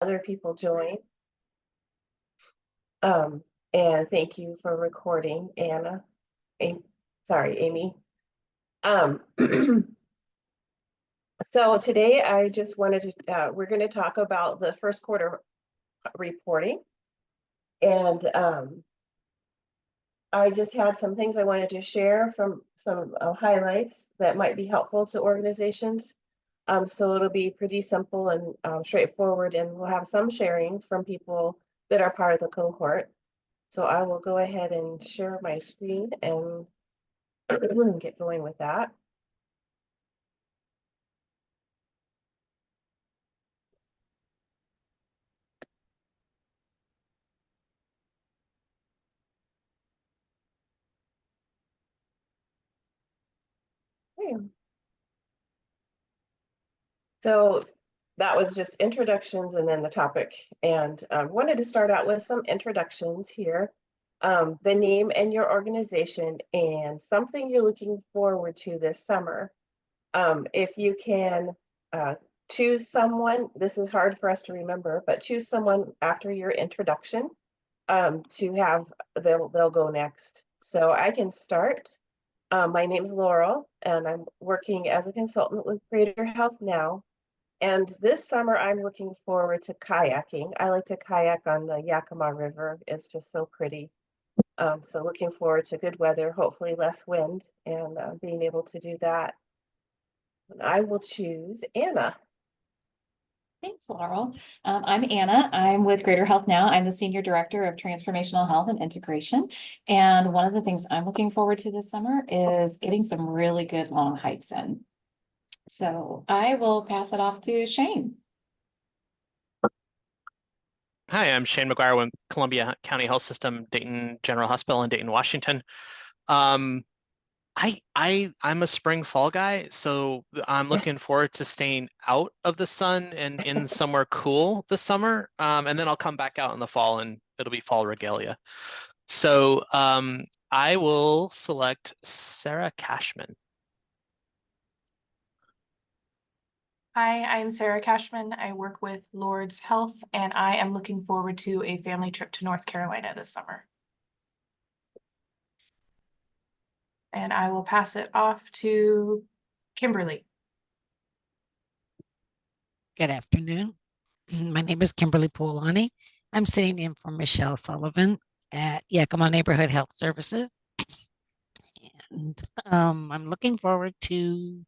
other people join. And thank you for recording, Anna. Sorry, Amy. So today I just wanted to, we're going to talk about the first quarter reporting. And I just had some things I wanted to share from some highlights that might be helpful to organizations. So it'll be pretty simple and straightforward, and we'll have some sharing from people that are part of the cohort. So I will go ahead and share my screen and get going with that. So that was just introductions and then the topic. And wanted to start out with some introductions here. The name and your organization and something you're looking forward to this summer. If you can choose someone, this is hard for us to remember, but choose someone after your introduction to have, they'll go next. So I can start. My name is Laurel, and I'm working as a consultant with Greater Health Now. And this summer, I'm looking forward to kayaking. I like to kayak on the Yakima River. It's just so pretty. So looking forward to good weather, hopefully less wind, and being able to do that. And I will choose Anna. Thanks, Laurel. I'm Anna. I'm with Greater Health Now. I'm the Senior Director of Transformational Health and Integration. And one of the things I'm looking forward to this summer is getting some really good long hikes in. So I will pass it off to Shane. Hi, I'm Shane McGuire with Columbia County Health System, Dayton General Hospital in Dayton, Washington. I'm a spring fall guy, so I'm looking forward to staying out of the sun and in somewhere cool this summer. And then I'll come back out in the fall and it'll be fall regalia. So I will select Sarah Cashman. Hi, I'm Sarah Cashman. I work with Lord's Health, and I am looking forward to a family trip to North Carolina this summer. And I will pass it off to Kimberly. Good afternoon. My name is Kimberly Poolani. I'm sitting in for Michelle Sullivan at Yakima Neighborhood Health Services. And I'm looking forward to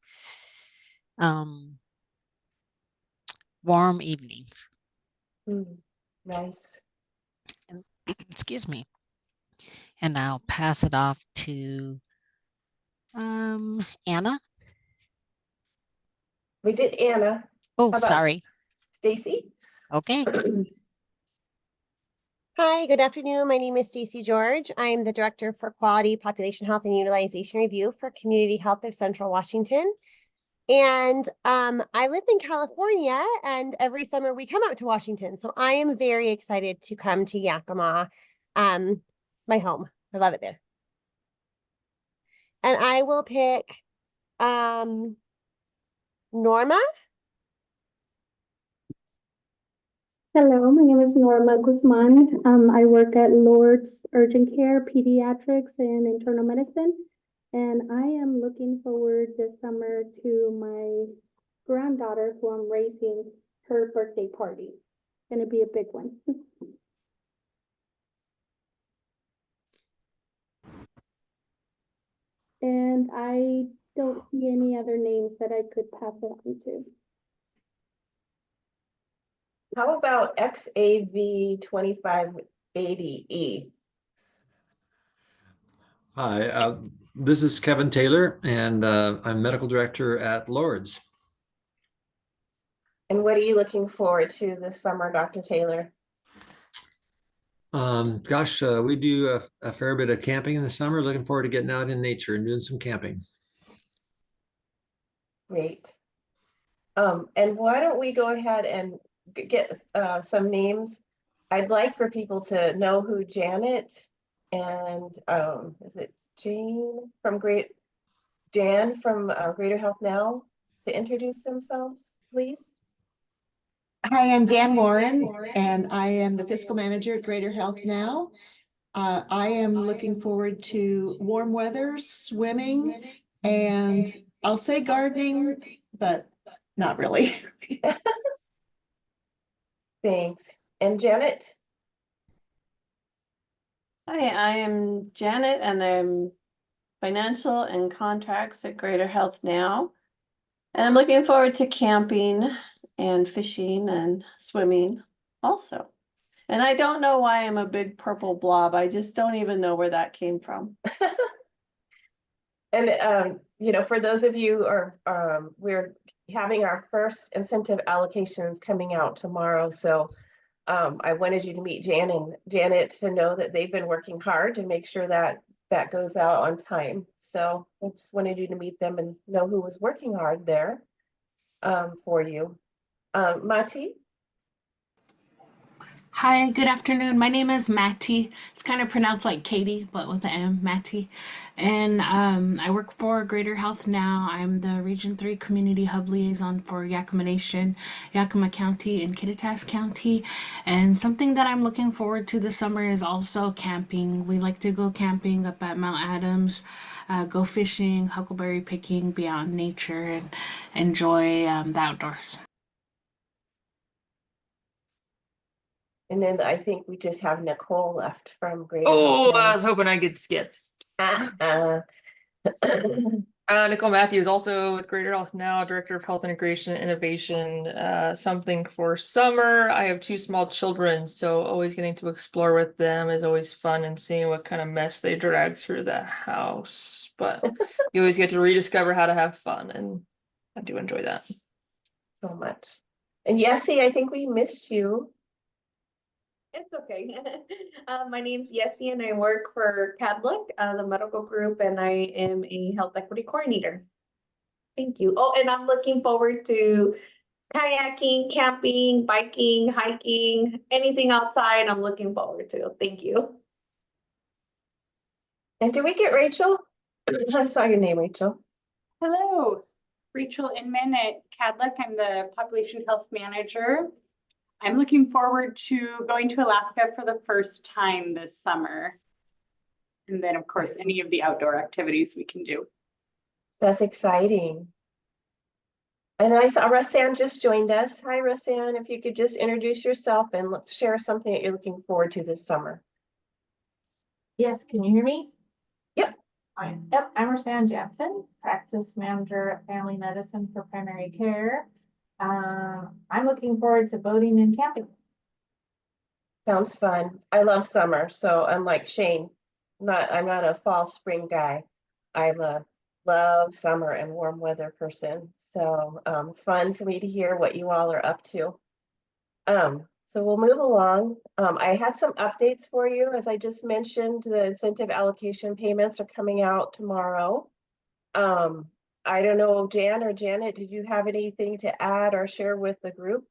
warm evenings. Nice. And, excuse me. And I'll pass it off to Anna. We did Anna. Oh, sorry. Stacy? Okay. Hi, good afternoon. My name is Stacy George. I'm the Director for Quality, Population Health, and Utilization Review for Community Health of Central Washington. And I live in California, and every summer we come out to Washington. So I am very excited to come to Yakima, my home. I love it there. And I will pick Norma. Hello, my name is Norma Guzman. I work at Lord's Urgent Care, Pediatrics, and Internal Medicine. And I am looking forward this summer to my granddaughter, who I'm raising, her birthday party. Gonna be a big one. And I don't see any other names that I could pass it on to. How about XAV 2580E? Hi, this is Kevin Taylor, and I'm medical director at Lord's. And what are you looking forward to this summer, Dr. Taylor? Gosh, we do a fair bit of camping in the summer. Looking forward to getting out in nature and doing some camping. Great. And why don't we go ahead and get some names. I'd like for people to know who Janet and is it Jan from Greater Health Now to introduce themselves, please. Hi, I'm Dan Warren, and I am the fiscal manager at Greater Health Now. I am looking forward to warm weather, swimming, and I'll say gardening, but not really. Thanks. And Janet? Hi, I am Janet and I'm financial and contracts at Greater Health Now. And I'm looking forward to camping and fishing and swimming also. And I don't know why I'm a big purple blob. I just don't even know where that came from. And you know, for those of you who are we're having our first incentive allocations coming out tomorrow. So I wanted you to meet Jan and Janet to know that they've been working hard to make sure that that goes out on time. So I just wanted you to meet them and know who was working hard there for you. Mati? Hi, good afternoon. My name is Matty. It's kind of pronounced like Katie, but with an M, Matty. And I work for Greater Health Now. I'm the Region 3 Community Hub Liaison for Yakima Nation, Yakima County, and Kittitas County. And something that I'm looking forward to this summer is also camping. We like to go camping up at Mount Adams, go fishing, huckleberry picking, be out in nature, and enjoy the outdoors. And then I think we just have Nicole left from Greater Oh, Health I Now. was hoping I could skip. Uh, Nicole Matthews, also with Greater Health Now, Director of Health Integration and Innovation. Something for summer. I have 2 small children, so always getting to explore with them is always fun, and seeing what kind of mess they drag through the house. But you always get to rediscover how to have fun, and I do enjoy that. so much. And Yessie, I think we missed you. It's okay. My name's Yessie and I work for CADLOOK, the medical group, and I am a health equity coordinator. Thank you. Oh, and I'm looking forward to kayaking, camping, biking, hiking, anything outside I'm looking forward to. Thank you. And did we get Rachel? I saw your name, Rachel. Hello, Rachel Inman at CADLOOK. I'm the Population Health Manager. I'm looking forward to going to Alaska for the first time this summer. And then, of course, any of the outdoor activities we can do. That's exciting. And I saw Russan just joined us. Hi, Russan. If you could just introduce yourself and share something that you're looking forward to this summer. Yes, can you hear me? Yep. Yep, I'm Rosanne Jackson, practice manager at family medicine for primary care. I'm looking forward to boating and camping. Sounds fun. I love summer. So unlike Shane, I'm not a fall spring guy. I love summer and warm weather person. So it's fun for me to hear what you all are up to. So we'll move along. I had some updates for you. As I just mentioned, the incentive allocation payments are coming out tomorrow. I don't know, Jan or Janet, did you have anything to add or share with the group?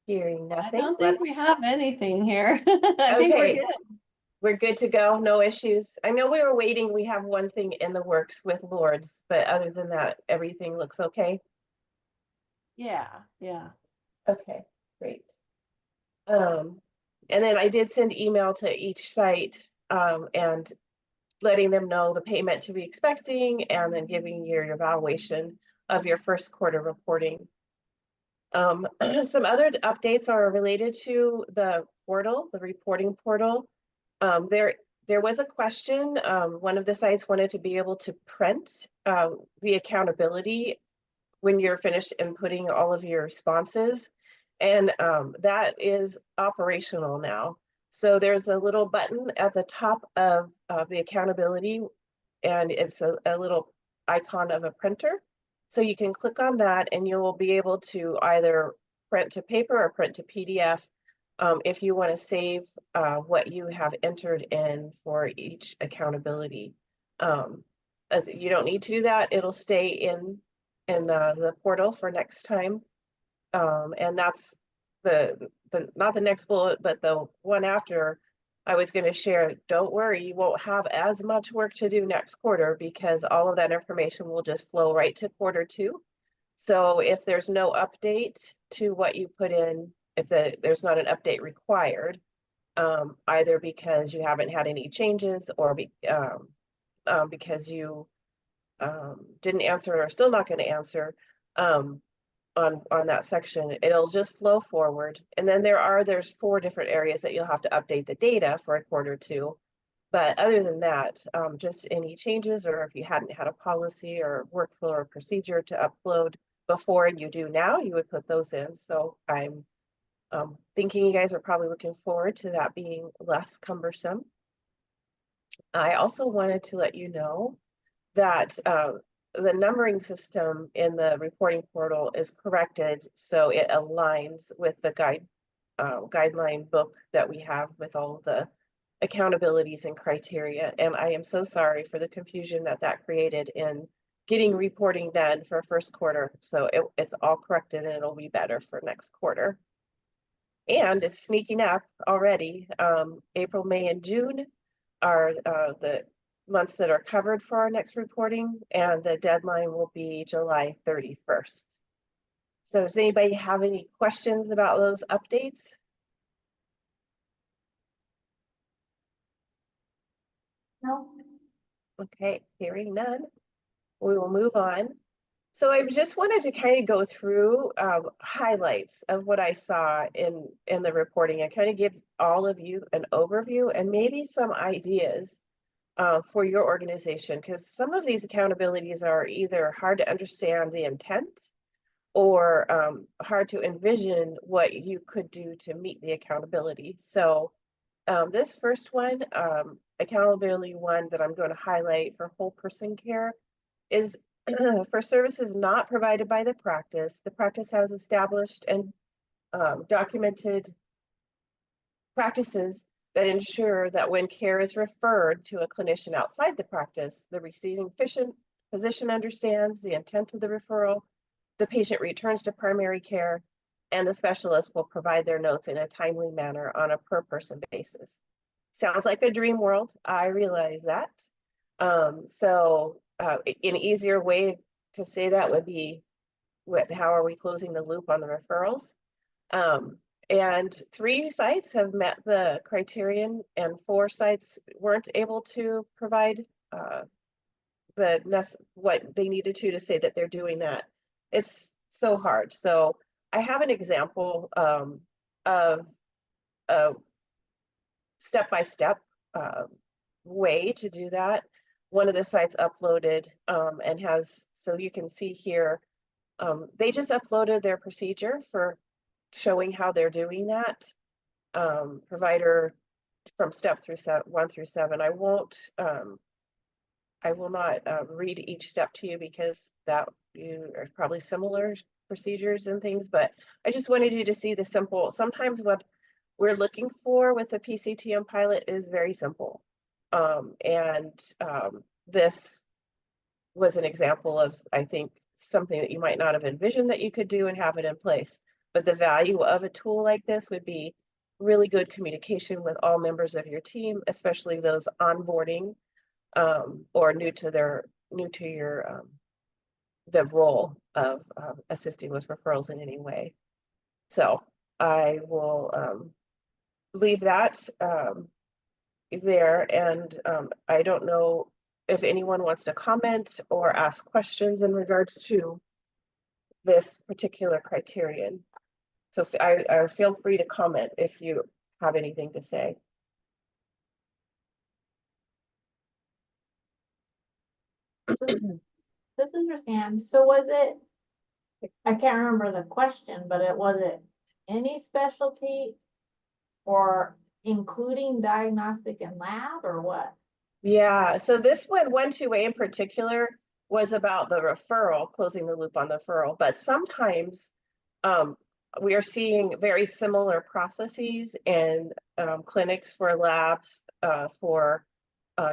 Hearing nothing. I don't think we have anything here. I think we're Okay. good. We're good to go, no issues. I know we were waiting, we have one thing in the works with Lords, but other than that, everything looks okay. Yeah, yeah. Okay, great. And then I did send email to each site and letting them know the payment to be expecting and then giving your evaluation of your first quarter reporting. Some other updates are related to the portal, the reporting portal. There was a question, one of the sites wanted to be able to print the accountability when you're finished inputting all of your responses. And that is operational now. So there's a little button at the top of the accountability, and it's a little icon of a printer. So you can click on that and you will be able to either print to paper or print to PDF if you want to save what you have entered in for each accountability. As you don't need to do that, it'll stay in the portal for next time. And that's the not the next bullet, but the one after. I was going to share, don't worry, you won't have as much work to do next quarter because all of that information will just flow right to Q2. So if there's no update to what you put in, if there's not an update required, either because you haven't had any changes or because you didn't answer or are still not going to answer on that section, it'll just flow forward. And then there's 4 different areas that you'll have to update the data for Q2. But other than that, just any changes, or if you hadn't had a policy or workflow or procedure to upload before and you do now, you would put those in. So I'm thinking you guys are probably looking forward to that being less cumbersome. I also wanted to let you know that the numbering system in the reporting portal is corrected so it aligns with the guideline book that we have with all the accountabilities and criteria. And I am so sorry for the confusion that created in getting reporting done for first quarter. So it's all corrected and it'll be better for next quarter. And it's sneaking up already. April, May, and June are the months that are covered for our next reporting, and the deadline will be July 31st. So does anybody have any questions about those updates? No. Okay, hearing none, we will move on. So I just wanted to kind of go through highlights of what I saw in the reporting and kind of give all of you an overview and maybe some ideas for your organization, because some of these accountabilities are either hard to understand the intent or hard to envision what you could do to meet the accountability. So this first one, accountability one that I'm going to highlight for whole person care is for services not provided by the practice has established and documented practices that ensure that when care is referred to a clinician outside the practice, the receiving physician understands the intent of the referral, the patient returns to primary care, and the specialist will provide their notes in a timely manner on a per person basis. Sounds like a dream world, I realize that. An easier way to say that would be, how are we closing the loop on the referrals? And 3 sites have met the criterion and 4 sites weren't able to provide what they needed to say that they're doing that. It's so hard. So I have an example of a step-by-step way to do that. One of the sites uploaded and has, so you can see here, they just uploaded their procedure for showing how they're doing that. Provider from step 1 through 7. I will not read each step to you because that you are probably similar procedures and things, but I just wanted you to see the simple. Sometimes what we're looking for with the PCTM pilot is very simple. This was an example of, I think, something that you might not have envisioned that you could do and have it in place. But the value of a tool like this would be really good communication with all members of your team, especially those onboarding or new to your the role of assisting with referrals in any way. So I will leave that there, and I don't know if anyone wants to comment or ask questions in regards to this particular criterion. So I feel free to comment if you have anything to say. This is Roseanne. So was it, I can't remember the question, but was it any specialty or including diagnostic and lab or what? Yeah, so this one, 1-2A in particular, was about the referral, closing the loop on the referral, but sometimes we are seeing very similar processes in clinics for labs, for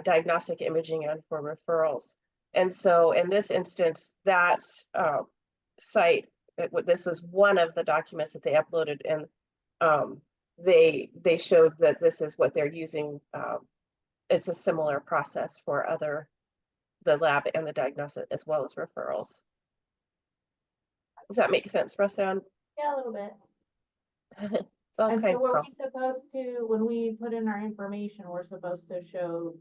diagnostic imaging, and for referrals. And so in this instance, that site, this was one of the documents that they uploaded, and they showed that this is what they're using. It's a similar process for the lab and the diagnostic as well as referrals. Does that make sense, Ruslan? Yeah, a little bit. It's all And kind so were of, we supposed to, when we put in our information, we're supposed to show,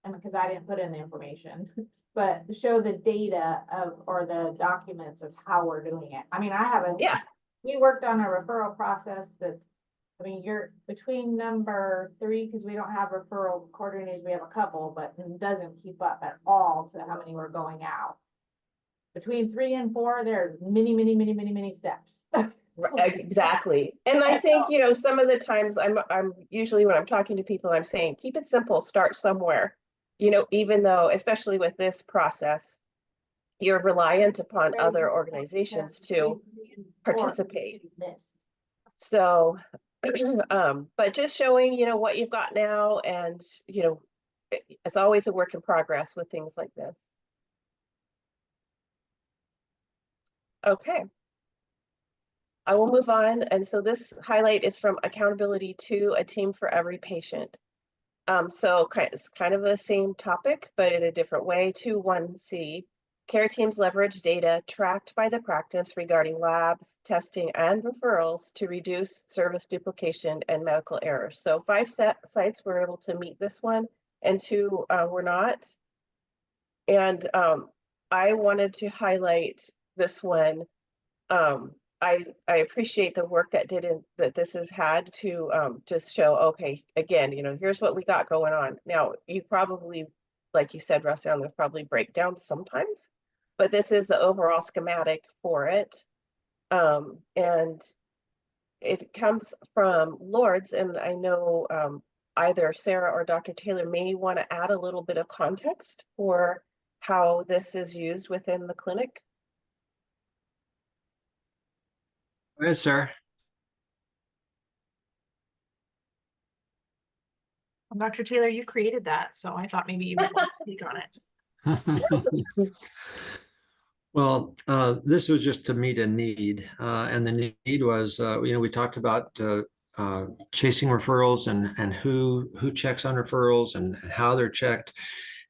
I mean, because I didn't put in the information, but show the data of, or the documents of how we're doing it. I mean, I haven't. yeah. We worked on a referral process that's, I mean, you're between number 3, because we don't have referral coordinators, we have a couple, but it doesn't keep up at all to how many we're going out. Between 3 and 4, there's many steps. Exactly. And I think, you know, some of the times I'm usually when I'm talking to people, I'm saying, keep it simple, start somewhere. You know, even though, especially with this process, you're reliant upon other organizations to participate. So, but just showing, you know, what you've got now, and, you know, it's always a work in progress with things like this. Okay. I will move on. And so this highlight is from Accountability to a Team for Every Patient. So it's kind of the same topic, but in a different way. 2.1c, care teams leverage data tracked by the practice regarding labs, testing, and referrals to reduce service duplication and medical errors. So 5 sites were able to meet this one, and 2 were not. And I wanted to highlight this one. I appreciate the work that this has had to just show, okay, again, you know, here's what we got going on. Now, you probably, like you said, Ruslan, there's probably breakdowns sometimes, but this is the overall schematic for it. And it comes from Lords, and I know either Sarah or Dr. Taylor may want to add a little bit of context for how this is used within the clinic. Go ahead, Sarah. Dr. Taylor, you created that, so I thought maybe you would want to speak on it. Well, this was just to meet a need, and the need was, you know, we talked about chasing referrals and who checks on referrals and how they're checked.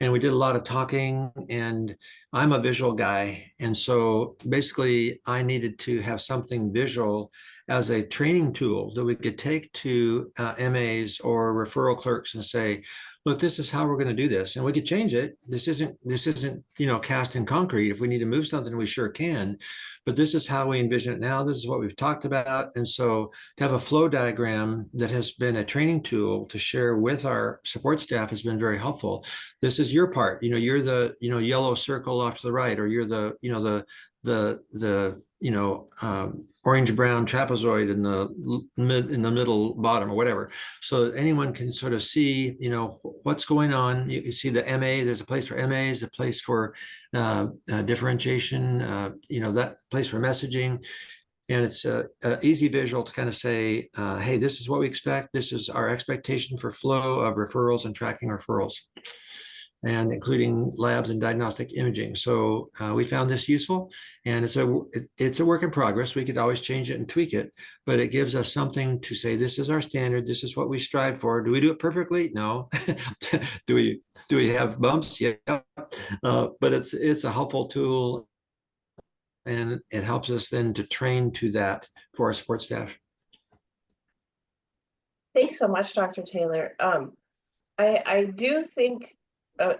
And we did a lot of talking, and I'm a visual guy. And so basically I needed to have something visual as a training tool that we could take to MAs or referral clerks and say, look, this is how we're going to do this. And we could change it. This isn't, you know, cast in concrete. If we need to move something, we sure can. But this is how we envision it now. This is what we've talked about. And so to have a flow diagram that has been a training tool to share with our support staff has been very helpful. This is your part. You know, you're the, you know, yellow circle off to the right, or you're the, you know, the you know, orange brown trapezoid in the middle bottom or whatever. So anyone can sort of see, you know, what's going on. You see the MA, there's a place for MAs, a place for differentiation, you know, that place for messaging. And it's a easy visual to kind of say, hey, this is what we expect. This is our expectation for flow of referrals and tracking referrals, and including labs and diagnostic imaging. So we found this useful, and it's a work in progress. We could always change it and tweak it, but it gives us something to say, this is our standard. This is what we strive for. Do we do it perfectly? No. do we have bumps? Yeah. But it's a helpful tool, and it helps us then to train to that for our support staff. Thanks so much, Dr. Taylor. I do think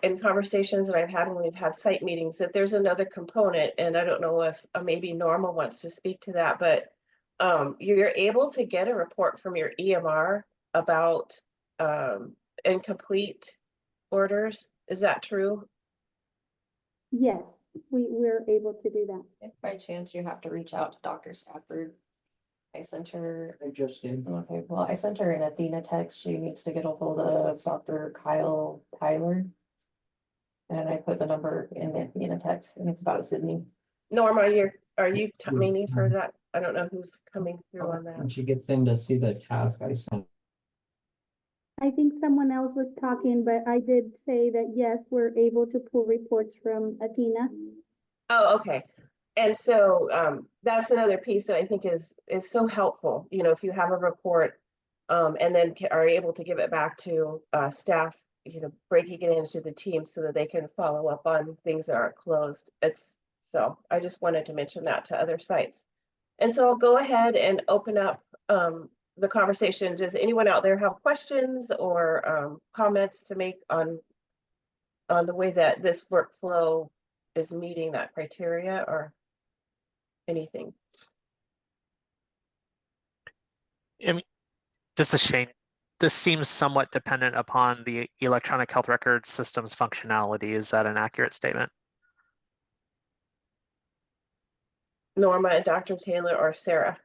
in conversations that I've had when we've had site meetings that there's another component, and I don't know if maybe Norma wants to speak to that, but you're able to get a report from your EMR about incomplete orders. Is that true? Yes, we're able to do that. If by chance you have to reach out to Dr. Stafford, I sent her. I just did. Okay, well, I sent her an Athena text. She needs to get a hold of Dr. Kyle Tyler. And I put the number in the Athena text, and it's about Sydney. Norma, are you meaning for that? I don't know who's coming through on that. When she gets in to see the task I sent. I think someone else was talking, but I did say that yes, we're able to pull reports from Athena. Oh, okay. And so that's another piece that I think is so helpful. You know, if you have a report and then are able to give it back to staff, breaking it into the team so that they can follow up on things that aren't closed. So I just wanted to mention that to other sites. And so I'll go ahead and open up the conversation. Does anyone out there have questions or comments to make on the way that this workflow is meeting that criteria or anything? I mean, this is Shane. This seems somewhat dependent upon the electronic health record system's functionality. Is that an accurate statement? Norma and Dr. Taylor or Sarah?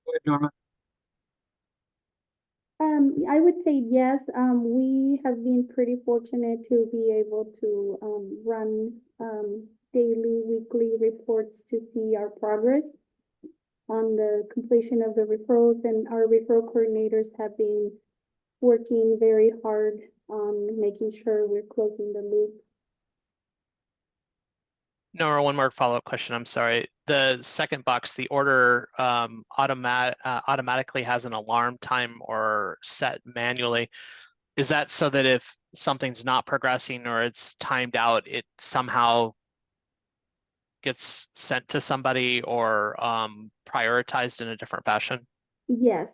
Go ahead, Norma. I would say yes. We have been pretty fortunate to be able to run daily, weekly reports to see our progress on the completion of the referrals, and our referral coordinators have been working very hard on making sure we're closing the loop. No, one more follow-up question. I'm sorry. The second box, the order automatically has an alarm time or set manually. Is that so that if something's not progressing or it's timed out, it somehow gets sent to somebody or prioritized in a different fashion? Yes,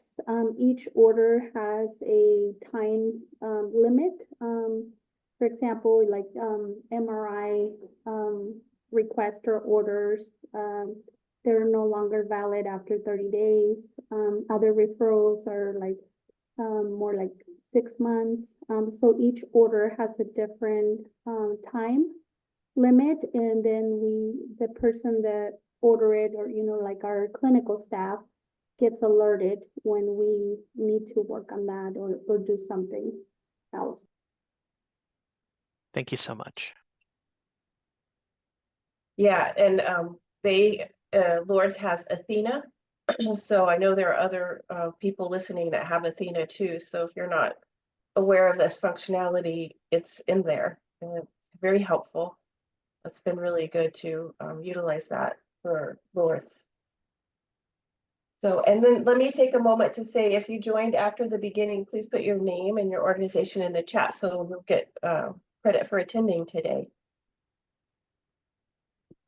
each order has a time limit. For example, like MRI requests or orders, they're no longer valid after 30 days. Other referrals are like more like 6 months. So each order has a different time limit, and then the person that order it, or like our clinical staff, gets alerted when we need to work on that or do something else. Thank you so much. Yeah, and Lourdes has Athena. So I know there are other people listening that have Athena too. So if you're not aware of this functionality, it's in there. And it's very helpful. It's been really good to utilize that for Lourdes. So, and then let me take a moment to say, if you joined after the beginning, please put your name and your organization in the chat so you'll get credit for attending today.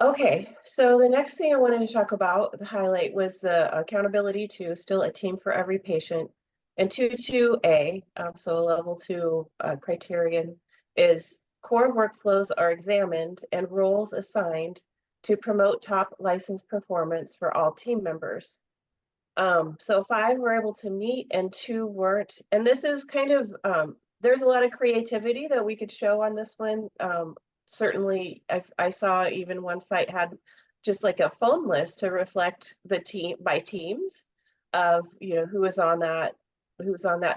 Okay, so the next thing I wanted to talk about, the highlight, was the accountability to still a team for every patient. And 2.2a, so a level 2 criterion, is core workflows are examined and roles assigned to promote top license performance for all team members. So 5 were able to meet and 2 weren't. And this is kind of, there's a lot of creativity that we could show on this one. Certainly, I saw even one site had just like a phone list to reflect the team by teams of, who was on that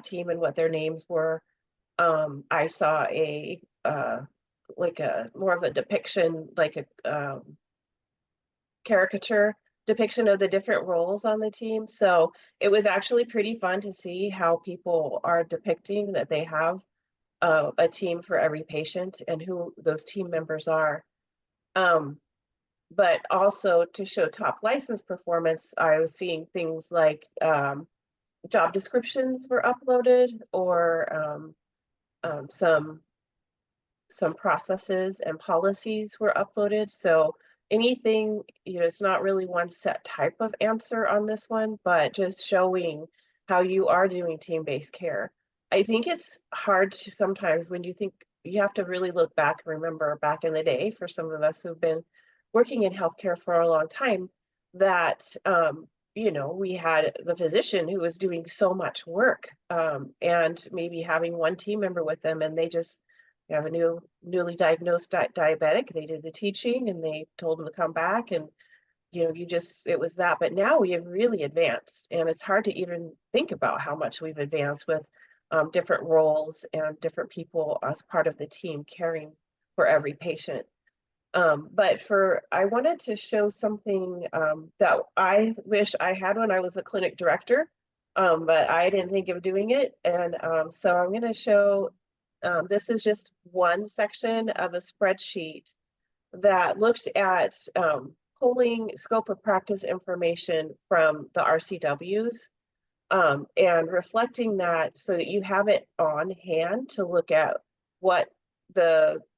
team and what their names were. I saw a like a more of a depiction, like a caricature depiction of the different roles on the team. So it was actually pretty fun to see how people are depicting that they have a team for every patient and who those team members are. But also to show top license performance, I was seeing things like job descriptions were uploaded, or some processes and policies were uploaded. So anything, it's not really one set type of answer on this one, but just showing how you are doing team-based care. I think it's hard to sometimes, when you think, you have to really look back and remember back in the day, for some of us who've been working in healthcare for a long time, that we had the physician who was doing so much work, and maybe having one team member with them, and they just have a newly diagnosed diabetic. They did the teaching and they told them to come back, and it was that. But now we have really advanced, and it's hard to even think about how much we've advanced with different roles and different people as part of the team caring for every patient. But I wanted to show something that I wish I had when I was a clinic director, but I didn't think of doing it. And so I'm going to show, this is just one section of a spreadsheet that looks at pulling scope of practice information from the RCWs and reflecting that so that you have it on hand to look at what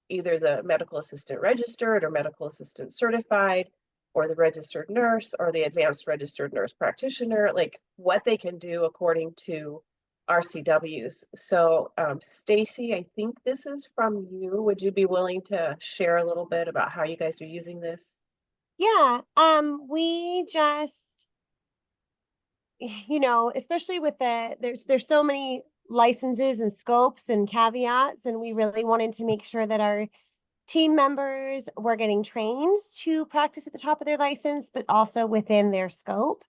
either the medical assistant registered or medical assistant certified or the registered nurse or the advanced registered nurse practitioner, like what they can do according to RCWs. So Stacy, I think this is from you. Would you be willing to share a little bit about how you guys are using this? Yeah, we just, especially with there's so many licenses and scopes and caveats, and we really wanted to make sure that our team members were getting trained to practice at the top of their license, but also within their scope.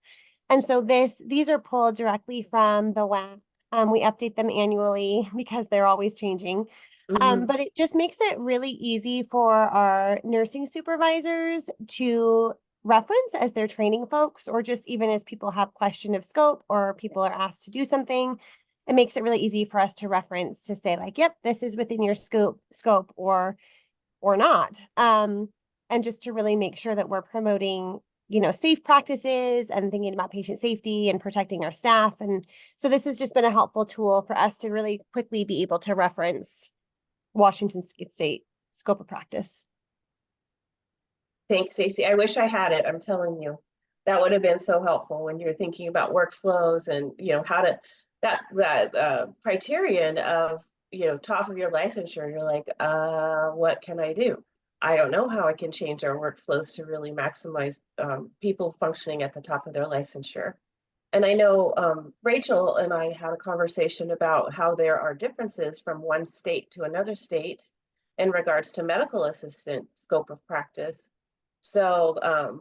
And so these are pulled directly from the WAC. We update them annually because they're always changing. But it just makes it really easy for our nursing supervisors to reference as they're training folks, or just even as people have question of scope or people are asked to do something. It makes it really easy for us to reference to say like, yep, this is within your scope or not. And just to really make sure that we're promoting, safe practices and thinking about patient safety and protecting our staff. And so this has just been a helpful tool for us to really quickly be able to reference Washington State scope of practice. Thanks, Stacey. I wish I had it. I'm telling you, that would have been so helpful when you're thinking about workflows and how to that criterion of top of your licensure. You're like, what can I do? I don't know how I can change our workflows to really maximize people functioning at the top of their licensure. And I know Rachel and I had a conversation about how there are differences from one state to another state in regards to medical assistant scope of practice. So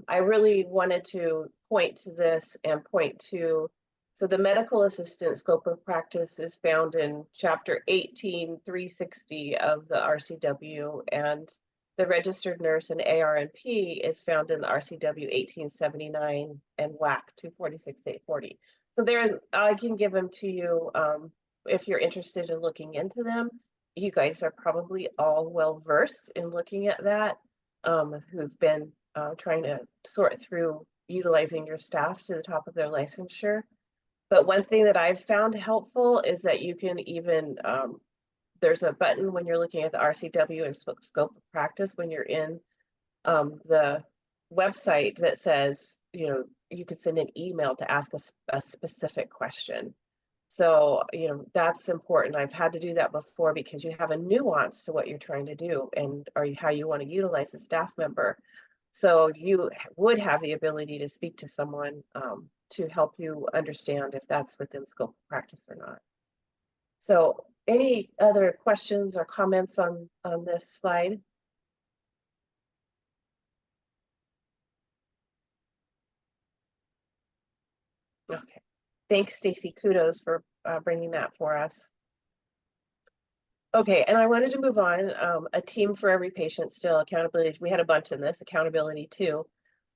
I really wanted to point to this and so the medical assistant scope of practice is found in chapter 18-360 of the RCW, and the registered nurse and ARNP is found in the RCW 1879 and WAC 246-840. So there, I can give them to you if you're interested in looking into them. You guys are probably all well versed in looking at that, who've been trying to sort through utilizing your staff to the top of their licensure. But one thing that I've found helpful is that you can even there's a button when you're looking at the RCW and scope of practice when you're in the website that says, you could send an email to ask a specific question. So, that's important. I've had to do that before because you have a nuance to what you're trying to do and how you want to utilize a staff member. So you would have the ability to speak to someone to help you understand if that's within scope of practice or not. So any other questions or comments on this slide? Okay, thanks, Stacy. Kudos for bringing that for us. Okay, and I wanted to move on. A team for every patient, still accountability. We had a bunch in this, accountability too,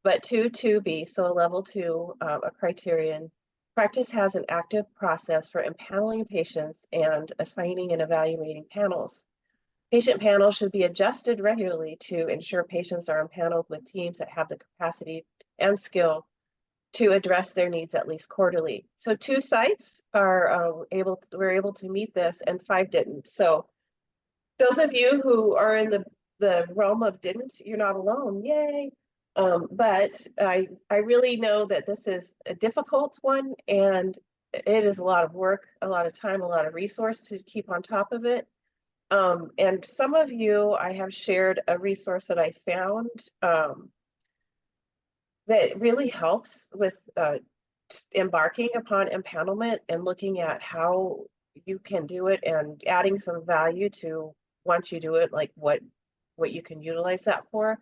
but 2B, so a level 2, a criterion. Practice has an active process for empaneling patients and assigning and evaluating panels. Patient panels should be adjusted regularly to ensure patients are empaneled with teams that have the capacity and skill to address their needs at least quarterly. So 2 sites are were able to meet this and 5 didn't. So those of you who are in the realm of didn't, you're not alone, yay. But I really know that this is a difficult one and it is a lot of work, a lot of time, a lot of resource to keep on top of it. And some of you, I have shared a resource that I found that really helps with embarking upon empanelment and looking at how you can do it and adding some value to once you do it, like what you can utilize that for.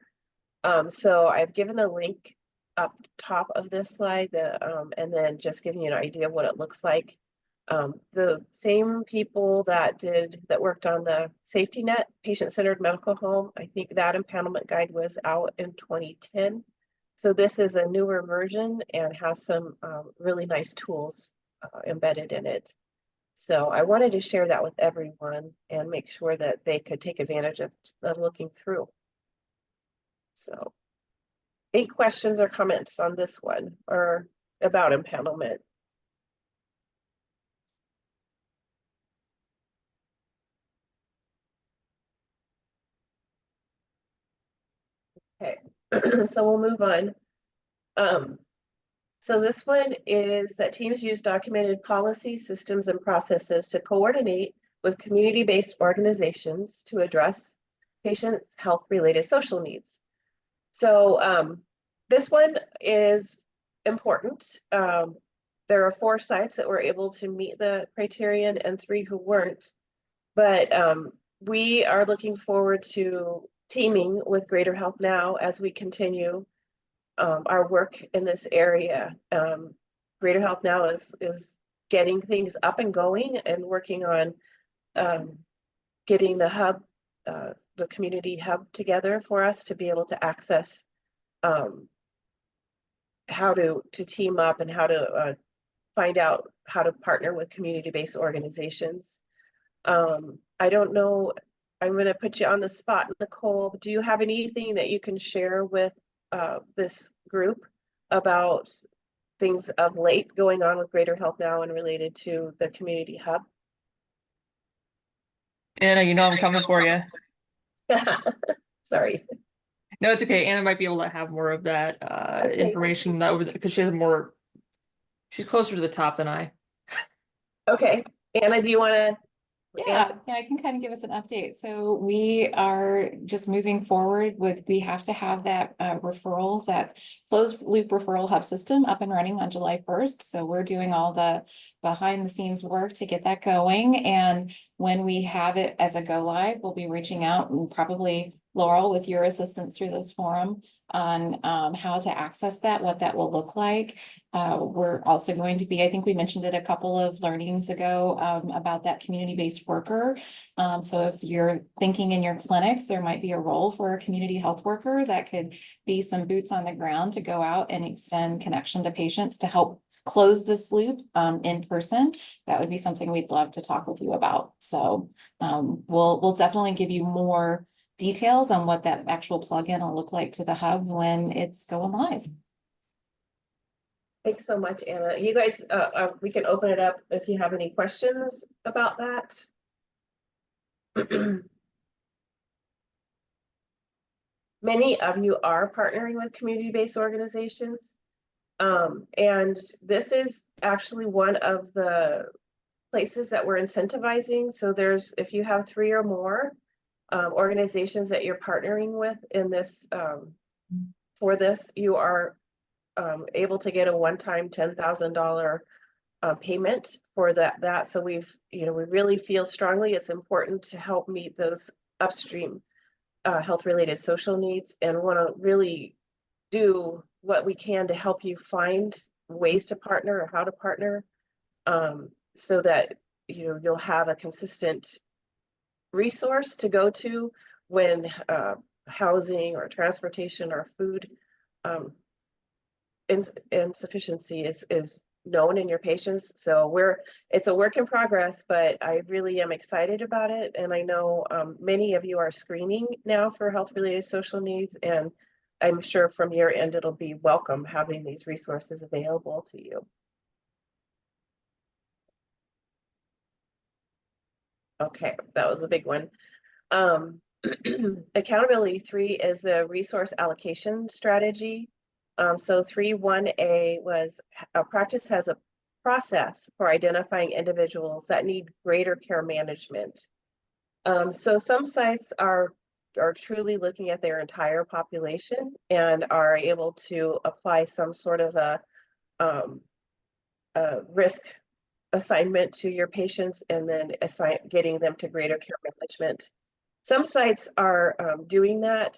So I've given a link up top of this slide and then just giving you an idea of what it looks like. The same people that worked on the safety net patient-centered medical home, I think that empanelment guide was out in 2010. So this is a newer version and has some really nice tools embedded in it. So I wanted to share that with everyone and make sure that they could take advantage of looking through. So Any questions or comments on this one or about impanelment? Okay, so we'll move on. So this one is that teams use documented policies, systems, and processes to coordinate with community-based organizations to address patients' health-related social needs. So this one is important. There are 4 sites that were able to meet the criterion and 3 who weren't. But we are looking forward to teaming with Greater Health Now as we continue our work in this area. Greater Health Now is getting things up and going and working on getting the hub, the community hub together for us to be able to access how to team up and how to find out how to partner with community-based organizations. I don't know, I'm going to put you on the spot, Nicole. Do you have anything that you can share with this group about things of late going on with Greater Health Now and related to the community hub? Anna, you know I'm coming for you. Sorry. No, it's okay. Anna might be able to have more of that Okay. information that over because she has more. She's closer to the top than I. Okay, Anna, do you want to? Yeah, I can kind of give us an update. So we are just moving forward with, we have to have that referral, that closed loop referral hub system up and running on July 1st. So we're doing all the behind the scenes work to get that going. And when we have it as a go live, we'll be reaching out, and probably Laurel, with your assistance through this forum, on how to access that, what that will look like. We're also going to be, I think we mentioned it a couple of learnings ago, about that community-based worker. So if you're thinking in your clinics, there might be a role for a community health worker that could be some boots on the ground to go out and extend connection to patients to help close this loop in person. That would be something we'd love to talk with you about. So we'll definitely give you more details on what that actual plugin will look like to the hub when it's going live. Thanks so much, Anna. You guys, we can open it up if you have any questions about that. Many of you are partnering with community-based organizations. And this is actually one of the places that we're incentivizing. So there's, if you have 3 or more organizations that you're partnering with in this, for this, you are able to get a one-time $10,000 payment for that. So we really feel strongly it's important to help meet those upstream health-related social needs, and want to really do what we can to help you find ways to partner or how to partner, so that you'll have a consistent resource to go to when housing or transportation or food insufficiency is known in your patients. So it's a work in progress, but I really am excited about it. And I know many of you are screening now for health-related social needs, and I'm sure from your end it'll be welcome having these resources available to you. Okay, that was a big one. Accountability 3 is the resource allocation strategy. So 3.1a was a practice has a process for identifying individuals that need greater care management. So some sites are truly looking at their entire population and are able to apply some sort of a risk assignment to your patients and then getting them to greater care management. Some sites are doing that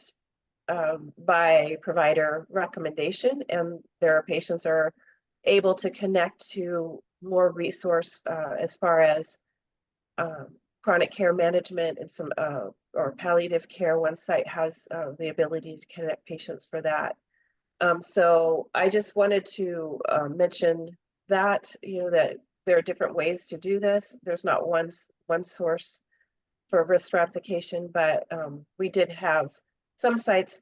by provider recommendation, and their patients are able to connect to more resource as far as chronic care management and some or palliative care. One site has the ability to connect patients for that. So I just wanted to mention that, that there are different ways to do this. There's not one source for risk stratification, but we did have some sites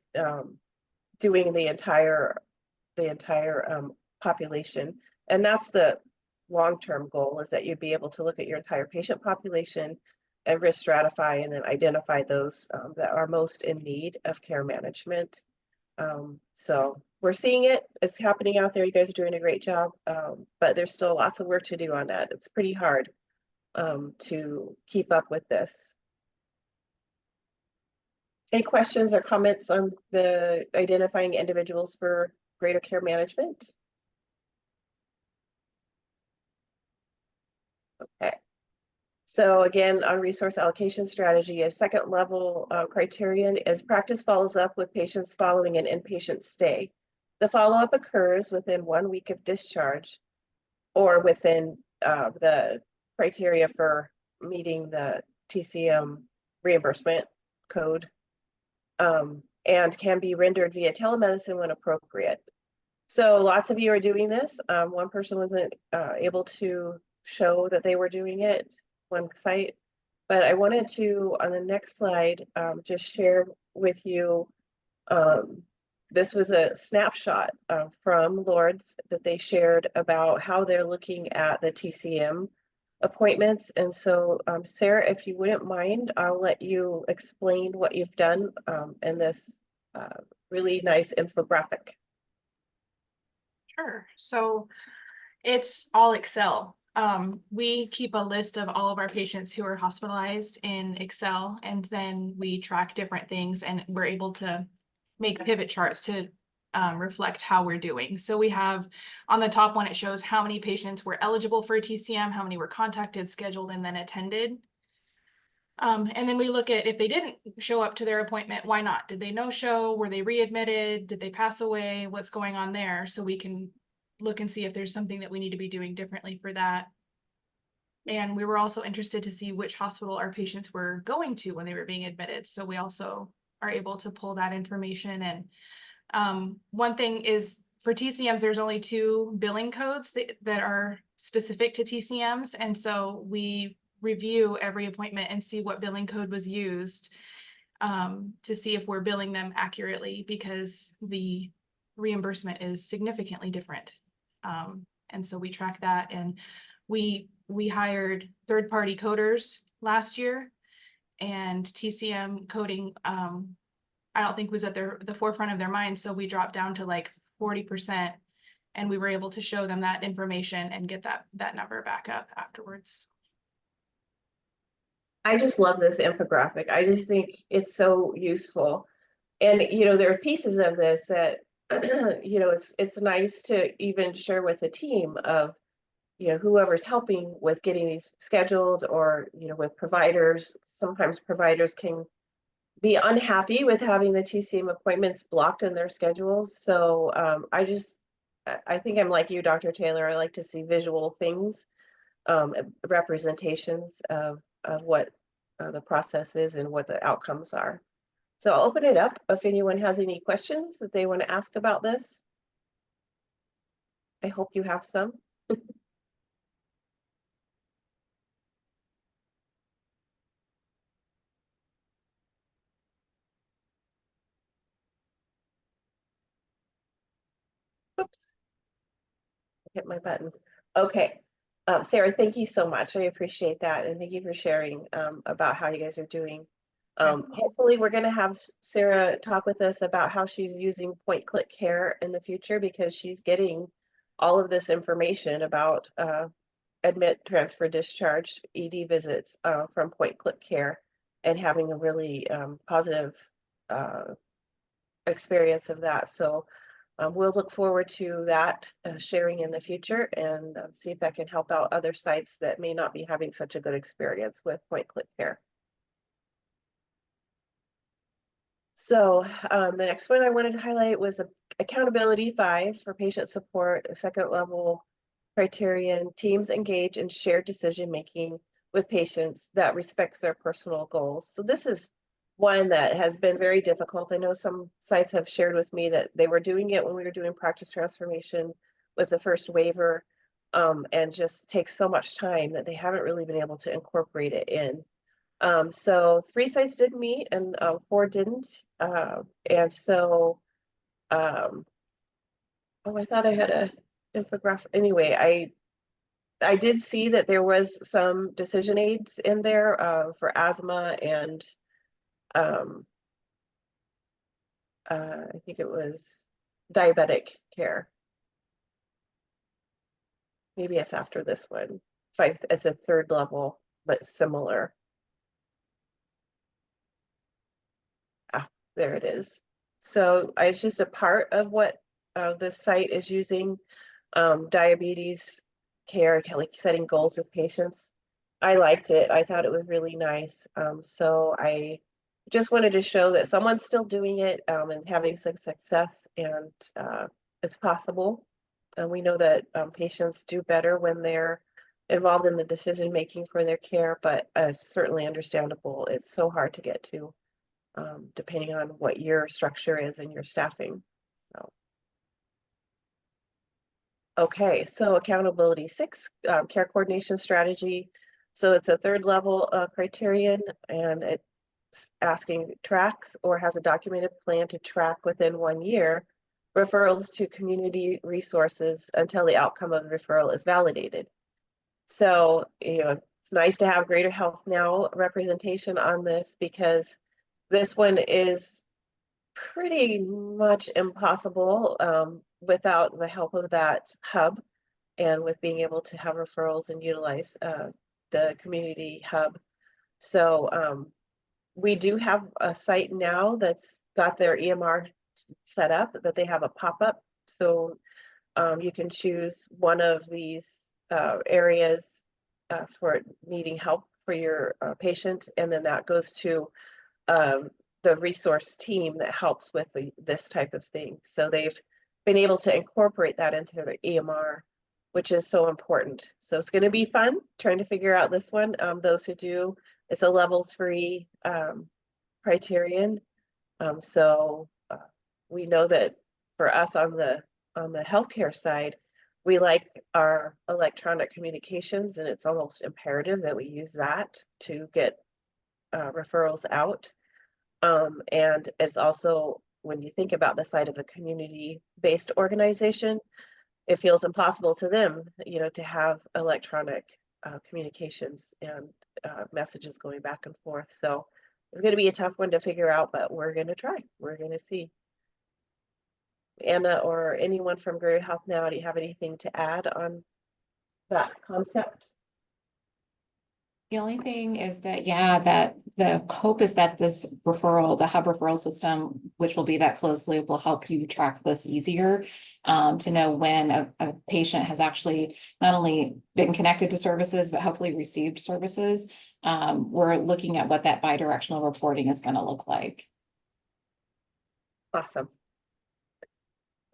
doing the entire population. And that's the long-term goal, is that you'd be able to look at your entire patient population and risk stratify and then identify those that are most in need of care management. So we're seeing it, it's happening out there. You guys are doing a great job, but there's still lots of work to do on that. It's pretty hard to keep up with this. Any questions or comments on the identifying individuals for greater care management? Okay. So again, on resource allocation strategy, a second level criterion is practice follows up with patients following an inpatient stay. The follow-up occurs within 1 week of discharge or within the criteria for meeting the TCM reimbursement code, and can be rendered via telemedicine when appropriate. So lots of you are doing this. One person wasn't able to show that they were doing it, one site, but I wanted to, on the next slide, just share with you, this was a snapshot from Lords that they shared about how they're looking at the TCM appointments. And so, Sarah, if you wouldn't mind, I'll let you explain what you've done in this really nice infographic. Sure. So it's all Excel. We keep a list of all of our patients who are hospitalized in Excel, and then we track different things, and we're able to make pivot charts to reflect how we're doing. So we have on the top one, it shows how many patients were eligible for a TCM, how many were contacted, scheduled, and then attended. And then we look at if they didn't show up to their appointment, why not? Did they no show? Were they readmitted? Did they pass away? What's going on there? So we can look and see if there's something that we need to be doing differently for that. And we were also interested to see which hospital our patients were going to when they were being admitted. So we also are able to pull that information. And one thing is for TCMs, there's only 2 billing codes that are specific to TCMs. And so we review every appointment and see what billing code was used to see if we're billing them accurately, because the reimbursement is significantly different. And so we track that, and we hired third-party coders last year, and TCM coding I don't think was at the forefront of their mind. So we dropped down to like 40%, and we were able to show them that information and get that number back up afterwards. I just love this infographic. I just think it's so useful. And, you know, there are pieces of this that, you know, it's nice to even share with the team of, you know, whoever's helping with getting these scheduled, or, you know, with providers. Sometimes providers can be unhappy with having the TCM appointments blocked in their schedules. So I think I'm like you, Dr. Taylor. I like to see visual things, representations of what the process is and what the outcomes are. So I'll open it up if anyone has any questions that they want to ask about this. I hope you have some. Oops, hit my button. Okay. Sarah, thank you so much. I appreciate that. And thank you for sharing about how you guys are doing. Hopefully we're going to have Sarah talk with us about how she's using point-click care in the future, because she's getting all of this information about admit, transfer, discharge, ED visits from point-click care, and having a really positive experience of that. So we'll look forward to that sharing in the future, and see if that can help out other sites that may not be having such a good experience with point-click care. So the next one I wanted to highlight was accountability 5 for patient support, a second level criterion. Teams engage in shared decision-making with patients that respects their personal goals. So this is one that has been very difficult. I know some sites have shared with me that they were doing it when we were doing practice transformation with the first waiver, and just takes so much time that they haven't really been able to incorporate it in. So 3 sites did meet and 4 didn't. And so Oh, I thought I had a infographic. Anyway, I did see that there was some decision aids in there for asthma and I think it was diabetic care. Maybe it's after this one. It's a third level, but similar. Ah, there it is. So it's just a part of what this site is using. Diabetes care, like setting goals with patients. I liked it. I thought it was really nice. So I just wanted to show that someone's still doing it and having some success, and it's possible. And we know that patients do better when they're involved in the decision making for their care, but certainly understandable. It's so hard to get to, depending on what your structure is and your staffing. So. Okay, so accountability 6, care coordination strategy. So it's a third level criterion, and it's asking tracks or has a documented plan to track within 1 year referrals to community resources until the outcome of the referral is validated. So, it's nice to have Greater Health Now representation on this, because this one is pretty much impossible without the help of that hub, and with being able to have referrals and utilize the community hub. So we do have a site now that's got their EMR set up, that they have a pop-up. So you can choose one of these areas for needing help for your patient, and then that goes to the resource team that helps with this type of thing. So they've been able to incorporate that into their EMR, which is so important. So it's going to be fun trying to figure out this one. Those who do, it's a level 3 criterion. So we know that for us on the healthcare side, we like our electronic communications, and it's almost imperative that we use that to get referrals out. And it's also, when you think about the side of a community-based organization, it feels impossible to them, to have electronic communications and messages going back and forth. So it's going to be a tough one to figure out, but we're going to try. We're going to see. Anna or anyone from Greater Health Now, do you have anything to add on that concept? The only thing is that, that the hope is that this referral, the hub referral system, which will be that closed loop, will help you track this easier to know when a patient has actually not only been connected to services, but hopefully received services. We're looking at what that bidirectional reporting is going to look like. Awesome.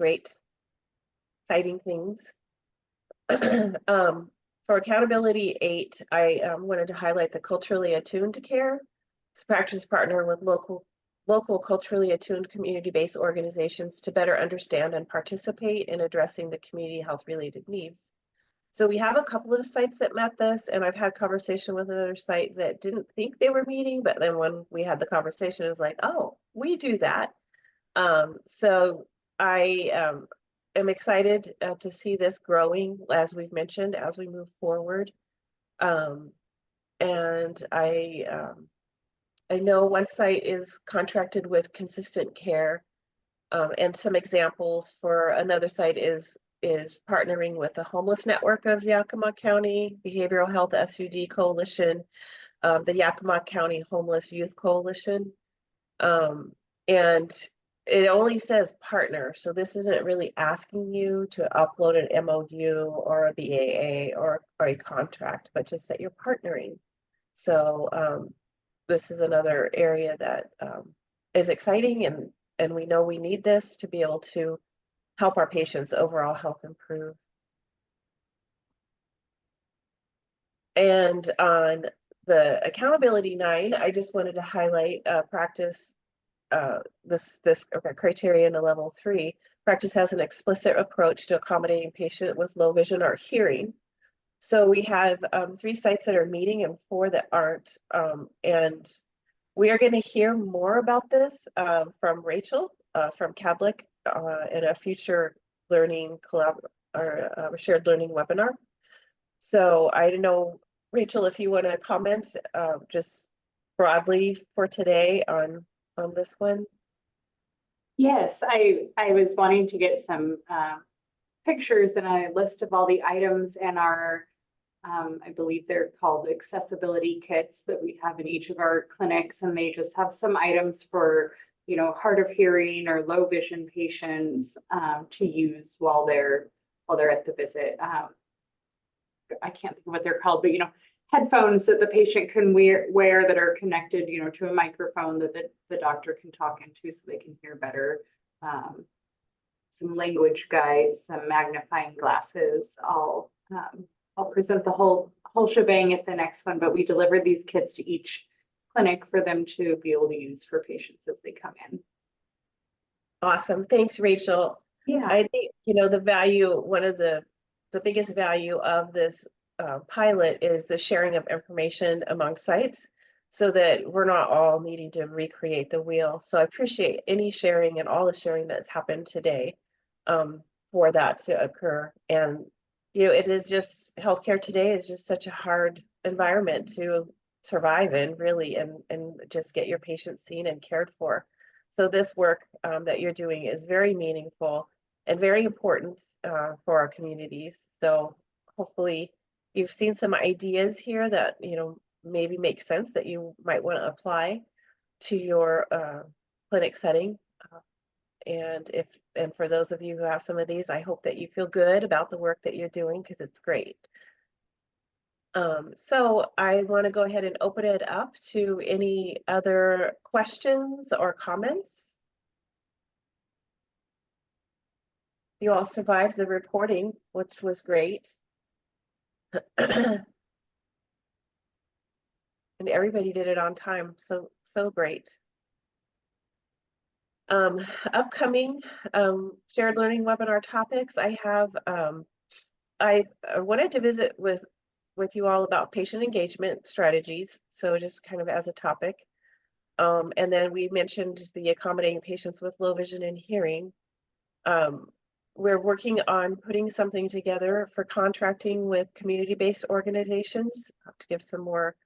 Great. Exciting things. For accountability 8, I wanted to highlight the culturally attuned care. It's a practice partner with local culturally attuned community-based organizations to better understand and participate in addressing the community health related needs. So we have a couple of sites that met this, and I've had conversation with another site that didn't think they were meeting, but then when we had the conversation, it was like, oh, we do that. So I am excited to see this growing, as we've mentioned, as we move forward. And I know one site is contracted with Consistent Care, and some examples for another site is partnering with the Homeless Network of Yakima County, Behavioral Health SUD Coalition, the Yakima County Homeless Youth Coalition, and it only says partner. So this isn't really asking you to upload an MOU or a BAA or a contract, but just that you're partnering. So this is another area that is exciting, and we know we need this to be able to help our patients' overall health improve. And on the accountability 9, I just wanted to highlight practice. This criterion in level 3, practice has an explicit approach to accommodating patient with low vision or hearing. So we have 3 sites that are meeting and 4 that aren't. And we are going to hear more about this from Rachel from Cadlick in a future learning or shared learning webinar. So I don't know, Rachel, if you want to comment just broadly for today on this one. Yes, I was wanting to get some pictures and a list of all the items in our, I believe they're called accessibility kits that we have in each of our clinics, and they just have some items for, you know, hard of hearing or low vision patients to use while they're at the visit. I can't think of what they're called, but you know, headphones that the patient can wear that are connected, you know, to a microphone that the doctor can talk into so they can hear better. Some language guides, some magnifying glasses. I'll present the whole shebang at the next one, but we deliver these kits to each clinic for them to be able to use for patients as they come in. Awesome. Thanks, Rachel. Yeah. I think, you know, the value, one of the biggest value of this pilot is the sharing of information among sites so that we're not all needing to recreate the wheel. So I appreciate any sharing and all the sharing that's happened today for that to occur. And, you know, it is just, healthcare today is just such a hard environment to survive in, really, and just get your patients seen and cared for. So this work that you're doing is very meaningful and very important for our communities. So hopefully you've seen some ideas here that, you know, maybe make sense that you might want to apply to your clinic setting. And for those of you who have some of these, I hope that you feel good about the work that you're doing because it's great. So I want to go ahead and open it up to any other questions or comments. You all survived the reporting, which was great. And everybody did it on time, so great. Upcoming shared learning webinar topics. I have I wanted to visit with you all about patient engagement strategies, so just kind of as a topic. And then we mentioned the accommodating patients with low vision and hearing. We're working on putting something together for contracting with community-based organizations to give some more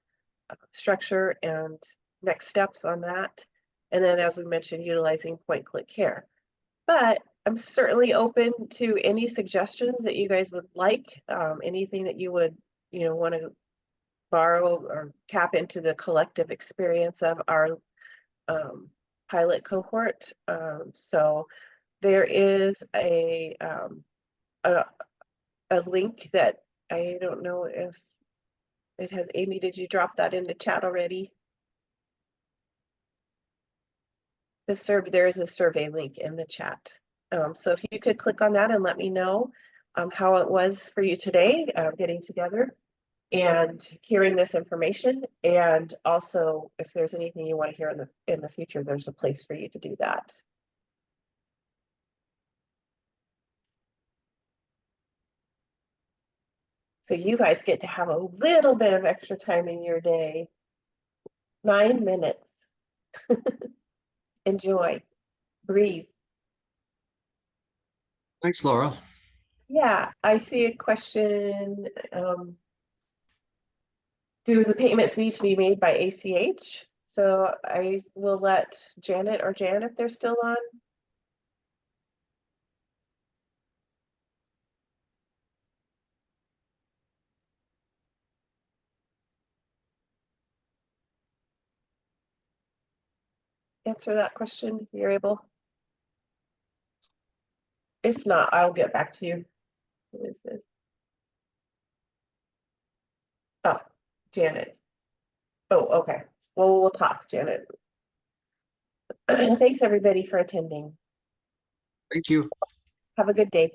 structure and next steps on that. And then, as we mentioned, utilizing point-click care. But I'm certainly open to any suggestions that you guys would like, anything that you would, you know, want to borrow or tap into the collective experience of our pilot cohort. So there is a link that I don't know if it has. Amy, did you drop that in the chat already? There is a survey link in the chat. So if you could click on that and let me know how it was for you today, getting together and hearing this information, and also if there's anything you want to hear in the future, there's a place for you to do that. So you guys get to have a little bit of extra time in your day. 9 minutes. Enjoy, breathe. Thanks, Laura. Yeah, I see a question. Do the payments need to be made by ACH? So I will let Janet or Jan, if they're still on. Answer that question if you're able. If not, I'll get back to you. Who is this? Oh, Janet. Oh, okay. Well, we'll talk, Janet. Thanks everybody for attending. Thank you. Have a good day.